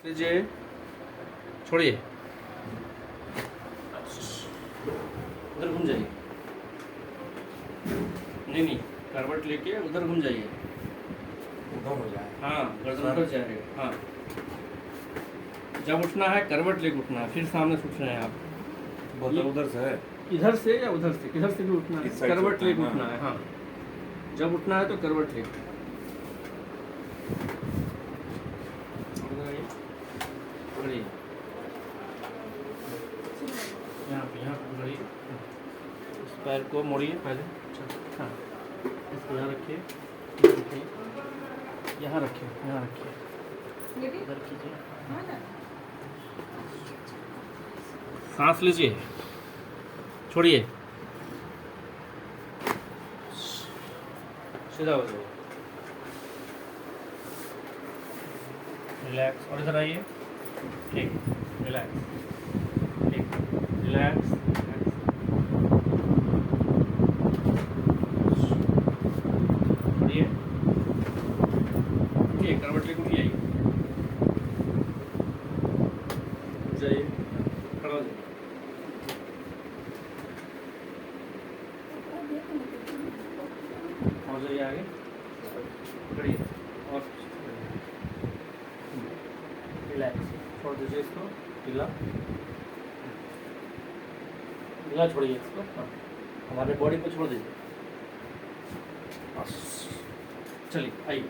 लीजिए, छोड़िए, उधर घूम जाइए। नहीं नहीं, करवट लेके उधर घूम जाइए। उधर हो जाए। हाँ, गर्दन उधर जाएगा। हाँ, जब उठना है करवट लेके उठना है, फिर सामने से उठ रहे हैं आप। बोतल उधर से है। इधर से या उधर से, किधर से भी उठना है, इस साइड से करवट उठना है, लेके हाँ। उठना है। हाँ, जब उठना है तो करवट लेके। उधर आइए, पकड़िए, यहाँ पे पकड़िए। इस पैर को मोड़िए पहले। हाँ, इसको यहाँ रखिए, यहाँ रखिए, यहाँ रखिए, इधर कीजिए। सांस लीजिए, छोड़िए, सीधा हो जाइए, रिलैक्स। और इधर आइए, ठीक, रिलैक्स, ठीक, रिलैक्स, छोड़िए, उठिए, करवट लेके उठिए, उठ जाइए, खड़ा हो जाइए। और जाइए आगे, पकड़िए और रिलैक्स, छोड़ दीजिए इसको, ढीला ढीला छोड़िए इसको। हाँ, हमारे बॉडी को छोड़ दीजिए। बस, चलिए आइए।